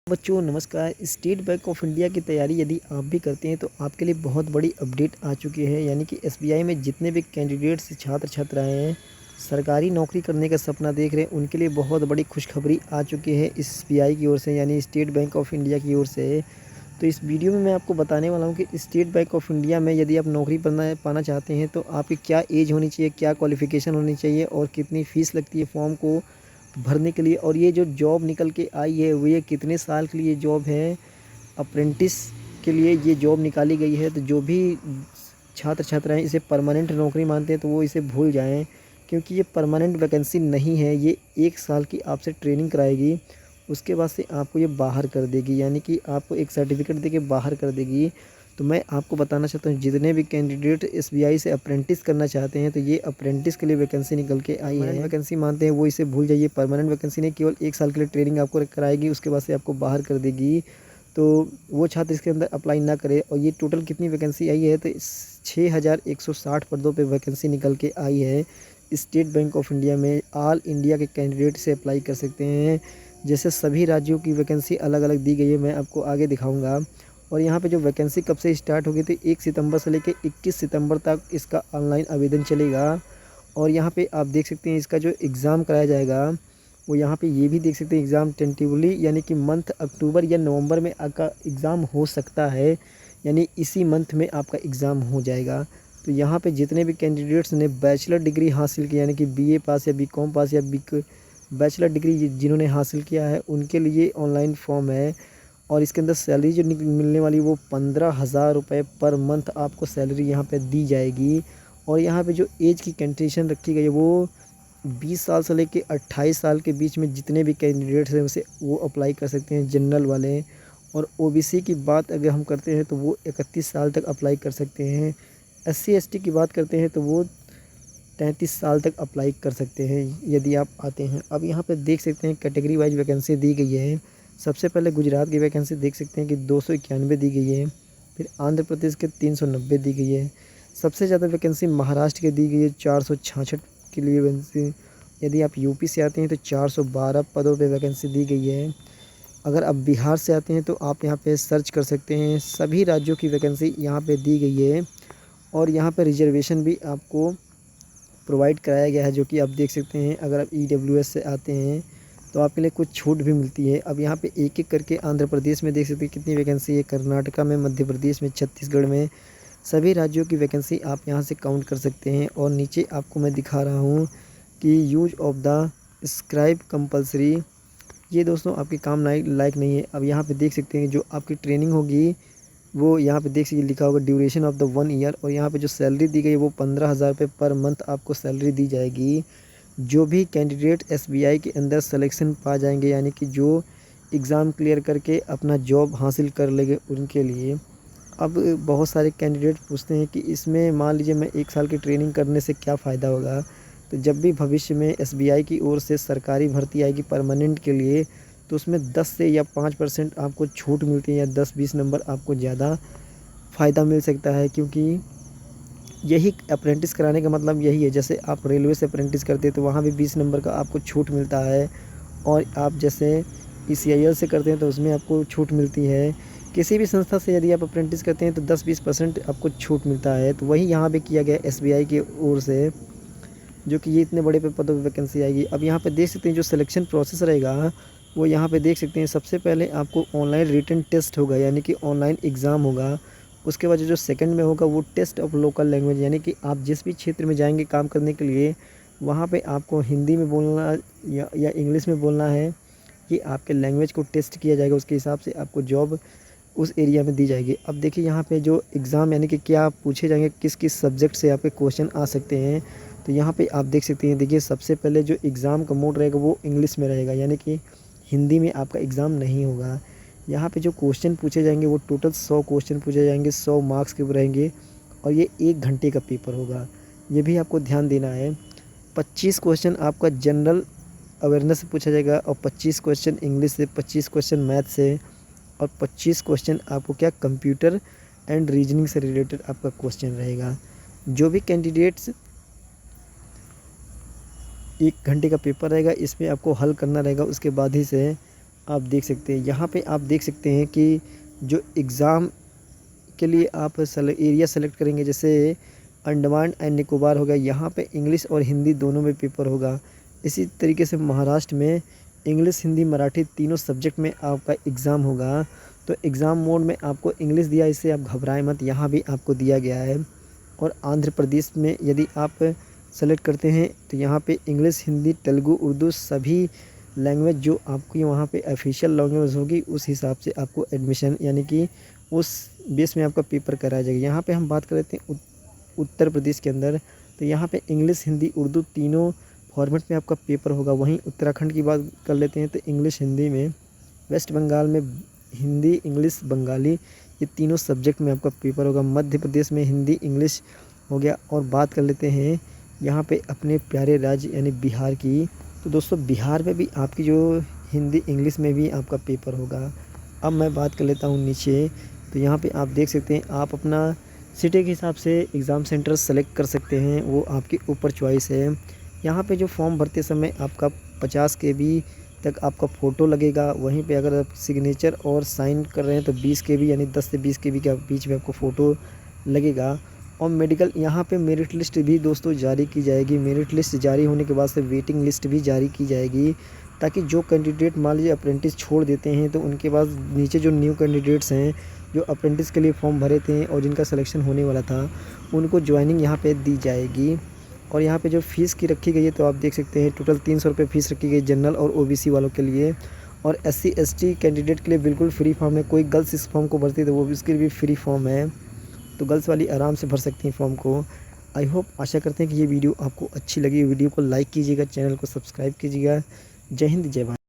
बच्चों नमस्कार। State bank of India की तैयारी यदि आप भी करते हैं तो आपके लिए बहुत बड़ी अपडेट आ चुकी है। यानी कि एसबीआई में जितने भी कैंडिडेट्स छात्र छात्राएं हैं, सरकारी नौकरी करने का सपना देख रहे हैं, उनके लिए बहुत बड़ी खुशखबरी आ चुकी है एसबीआई की ओर से, यानी स्टेट बैंक ऑफ इंडिया की ओर से। तो इस वीडियो में मैं आपको बताने वाला हूँ कि स्टेट बैंक ऑफ इंडिया में यदि आप नौकरी पाना चाहते हैं तो आपकी क्या एज होनी चाहिए, क्या क्वालिफ़िकेशन होनी चाहिए और कितनी फ़ीस लगती है फॉर्म को भरने के लिए, और ये जो जॉब निकल के आई है वो ये कितने साल के लिए जॉब है। अप्रेंटिस के लिए ये जॉब निकाली गई है। तो जो भी छात्र छात्राएं इसे परमानेंट नौकरी मानते हैं तो वो इसे भूल जाएं, क्योंकि ये परमानेंट वैकेंसी नहीं है। ये 1 साल की आपसे ट्रेनिंग कराएगी, उसके बाद से आपको ये बाहर कर देगी, यानी कि आपको एक सर्टिफिकेट दे के बाहर कर देगी। तो मैं आपको बताना चाहता हूँ, जितने भी कैंडिडेट एसबीआई से अप्रेंटिस करना चाहते हैं तो ये अप्रेंटिस के लिए वैकेंसी निकल के आई है। वैकेंसी मानते हैं वो इसे भूल जाइए। परमानेंट वैकेंसी नहीं, केवल 1 साल के लिए ट्रेनिंग आपको कराएगी, उसके बाद से आपको बाहर कर देगी। तो वो छात्र इसके अंदर अप्लाई ना करे। और ये टोटल कितनी वैकेंसी आई है तो 6160 पदों पे वैकेंसी निकल के आई है स्टेट बैंक ऑफ इंडिया में। ऑल इंडिया के कैंडिडेट से अप्लाई कर सकते हैं। जैसे सभी राज्यों की वैकेंसी अलग अलग दी गई है, मैं आपको आगे दिखाऊंगा। और यहाँ पे जो वैकेंसी कब से स्टार्ट होगी तो 1 सितंबर से लेकर 21 सितंबर तक इसका ऑनलाइन आवेदन चलेगा। और यहाँ पे आप देख सकते हैं इसका जो एग्ज़ाम कराया जाएगा वो यहाँ पे ये भी देख सकते हैं एग्ज़ाम टेंटिवली, यानी कि मंथ अक्टूबर या नवंबर में आपका एग्ज़ाम हो सकता है, यानी इसी मंथ में आपका एग्ज़ाम हो जाएगा। तो यहाँ पे जितने भी कैंडिडेट्स ने बैचलर डिग्री हासिल की, यानी कि बीए पास या बीकॉम पास या बैचलर डिग्री जिन्होंने हासिल किया है उनके लिए ऑनलाइन फॉर्म है। और इसके अंदर सैलरी जो मिलने वाली वो 15,000 रुपये पर मंथ आपको सैलरी यहाँ पे दी जाएगी। और यहाँ पे जो एज की कंडीशन रखी गई है वो 20 साल से लेके 28 साल के बीच में जितने भी कैंडिडेट्स हैं उसे वो अप्लाई कर सकते हैं, जनरल वाले। और ओबीसी की बात अगर हम करते हैं तो वो 31 साल तक अप्लाई कर सकते हैं। एससी एसटी की बात करते हैं तो वो 33 साल तक अप्लाई कर सकते हैं यदि आप आते हैं। अब यहाँ पे देख सकते हैं कैटेगरी वाइज वैकेंसी दी गई है। सबसे पहले गुजरात की वैकेंसी देख सकते हैं कि 291 दी गई है। फिर आंध्र प्रदेश के 390 दी गई है। सबसे ज़्यादा वैकेंसी महाराष्ट्र की दी गई है, 466 के लिए वैकेंसी। यदि आप यूपी से आते हैं तो 412 पदों पे वैकेंसी दी गई है। अगर आप बिहार से आते हैं तो आप यहाँ पे सर्च कर सकते हैं, सभी राज्यों की वैकेंसी यहाँ पे दी गई है। और यहाँ पे रिजर्वेशन भी आपको प्रोवाइड कराया गया है, जो कि आप देख सकते हैं। अगर आप ईडब्ल्यूएस से आते हैं तो आपके लिए कुछ छूट भी मिलती है। अब यहाँ पे एक एक करके आंध्र प्रदेश में देख सकते हैं कितनी वैकेंसी है, कर्नाटका में, मध्य प्रदेश में, छत्तीसगढ़ में, सभी राज्यों की वैकेंसी आप यहाँ से काउंट कर सकते हैं। और नीचे आपको मैं दिखा रहा हूँ कि use of the scribe compulsory, ये दोस्तों आपके काम लायक नहीं है। अब यहाँ पे देख सकते हैं जो आपकी ट्रेनिंग होगी वो यहाँ पे देख सकते लिखा होगा ड्यूरेशन ऑफ द 1 ईयर। और यहाँ पे जो सैलरी दी गई है वो 15,000 रुपये पर मंथ आपको सैलरी दी जाएगी। जो भी कैंडिडेट एसबीआई के अंदर सिलेक्शन पा जाएंगे, यानी कि जो एग्ज़ाम क्लियर करके अपना जॉब हासिल कर लेंगे उनके लिए। अब बहुत सारे कैंडिडेट पूछते हैं कि इसमें मान लीजिए मैं 1 साल की ट्रेनिंग करने से क्या फ़ायदा होगा। तो जब भी भविष्य में एसबीआई की ओर से सरकारी भर्ती आएगी परमानेंट के लिए तो उसमें 10 से या 5% आपको छूट मिलती है, या 10-20 नंबर आपको ज़्यादा फ़ायदा मिल सकता है। क्योंकि यही अप्रेंटिस कराने का मतलब यही है। जैसे आप रेलवे से अप्रेंटिस करते हैं तो वहाँ भी 20 नंबर का आपको छूट मिलता है। और आप जैसे ईसीआईएल से करते हैं तो उसमें आपको छूट मिलती है। किसी भी संस्था से यदि आप अप्रेंटिस करते हैं तो 10-20% आपको छूट मिलता है। तो वही यहाँ पे किया गया एसबीआई की ओर से, जो कि ये इतने बड़े पे पदों पर वैकेंसी आएगी। अब यहाँ पे देख सकते हैं जो सिलेक्शन प्रोसेस रहेगा वो यहाँ पे देख सकते हैं। सबसे पहले आपको ऑनलाइन रिटन टेस्ट होगा, यानी कि ऑनलाइन एग्ज़ाम होगा। उसके बाद जो सेकंड में होगा वो टेस्ट ऑफ लोकल लैंग्वेज, यानी कि आप जिस भी क्षेत्र में जाएंगे काम करने के लिए वहाँ पे आपको हिंदी में बोलना या इंग्लिश में बोलना है। ये आपके लैंग्वेज को टेस्ट किया जाएगा, उसके हिसाब से आपको जॉब उस एरिया में दी जाएगी। अब देखिए यहाँ पे जो एग्ज़ाम यानी कि क्या पूछे जाएंगे, किस किस सब्जेक्ट से आपके क्वेश्चन आ सकते हैं। तो यहाँ पे आप देख सकते हैं। देखिए सबसे पहले जो एग्ज़ाम का मोड रहेगा वो इंग्लिश में रहेगा, यानी कि हिंदी में आपका एग्ज़ाम नहीं होगा। यहाँ पे जो क्वेश्चन पूछे जाएंगे वो टोटल 100 क्वेश्चन पूछे जाएंगे, 100 मार्क्स के रहेंगे। और ये 1 घंटे का पेपर होगा, ये भी आपको ध्यान देना है। 25 क्वेश्चन आपका जनरल अवेयरनेस से पूछा जाएगा, और 25 क्वेश्चन इंग्लिश से, 25 क्वेश्चन मैथ से, और 25 क्वेश्चन आपको क्या कंप्यूटर एंड रीजनिंग से रिलेटेड आपका क्वेश्चन रहेगा। जो भी कैंडिडेट्स 1 घंटे का पेपर रहेगा इसमें आपको हल करना रहेगा, उसके बाद ही से आप देख सकते हैं। यहाँ पे आप देख सकते हैं कि जो एग्ज़ाम के लिए आप एरिया सेलेक्ट करेंगे, जैसे अंडमान एंड निकोबार हो गया, यहाँ पे इंग्लिश और हिंदी दोनों में पेपर होगा। इसी तरीके से महाराष्ट्र में इंग्लिश, हिंदी, मराठी तीनों सब्जेक्ट में आपका एग्ज़ाम होगा। तो एग्ज़ाम मोड में आपको इंग्लिश दिया, इससे आप घबराएं मत, यहाँ भी आपको दिया गया है। और आंध्र प्रदेश में यदि आप सेलेक्ट करते हैं तो यहाँ पे इंग्लिश, हिंदी, तेलुगु, उर्दू सभी लैंग्वेज जो आपकी वहाँ पे ऑफिशियल लैंग्वेज होगी उस हिसाब से आपको एडमिशन यानी कि उस बेस में आपका पेपर कराया जाएगा। यहाँ पे हम बात कर लेते हैं उत्तर प्रदेश के अंदर, तो यहाँ पे इंग्लिश, हिंदी, उर्दू तीनों फॉर्मेट में आपका पेपर होगा। वहीं उत्तराखंड की बात कर लेते हैं तो इंग्लिश, हिंदी में, वेस्ट बंगाल में हिंदी, इंग्लिश, बंगाली ये तीनों सब्जेक्ट में आपका पेपर होगा। मध्य प्रदेश में हिंदी, इंग्लिश हो गया। और बात कर लेते हैं यहाँ पे अपने प्यारे राज्य यानी बिहार की, तो दोस्तों बिहार में भी आपकी जो हिंदी, इंग्लिश में भी आपका पेपर होगा। अब मैं बात कर लेता हूँ नीचे, तो यहाँ पे आप देख सकते हैं आप अपना सिटी के हिसाब से एग्ज़ाम सेंटर सेलेक्ट कर सकते हैं, वो आपके ऊपर चॉइस है। यहाँ पे जो फॉर्म भरते समय आपका 50 KB तक आपका फ़ोटो लगेगा। वहीं पे अगर आप सिग्नेचर और साइन कर रहे हैं तो 20 KB यानी 10 से 20 KB के बीच में आपको फ़ोटो लगेगा। और मेडिकल, यहाँ पे मेरिट लिस्ट भी दोस्तों जारी की जाएगी। मेरिट लिस्ट जारी होने के बाद से वेटिंग लिस्ट भी जारी की जाएगी, ताकि जो कैंडिडेट मान लीजिए अप्रेंटिस छोड़ देते हैं तो उनके पास नीचे जो न्यू कैंडिडेट्स हैं जो अप्रेंटिस के लिए फॉर्म भरे थे और जिनका सिलेक्शन होने वाला था उनको ज्वाइनिंग यहाँ पे दी जाएगी। और यहाँ पे जो फ़ीस की रखी गई है तो आप देख सकते हैं टोटल 300 रुपये फ़ीस रखी गई जनरल और OBC वालों के लिए। और SC ST कैंडिडेट के लिए बिल्कुल फ्री फॉर्म है। कोई गर्ल्स इस फॉर्म को भरती है तो वो भी उसके लिए भी फ्री फॉर्म है, तो गर्ल्स वाली आराम से भर सकती हैं फॉर्म को। आई होप, आशा करते हैं कि ये वीडियो आपको अच्छी लगी। वीडियो को लाइक कीजिएगा, चैनल को सब्सक्राइब कीजिएगा। जय हिंद, जय भारत।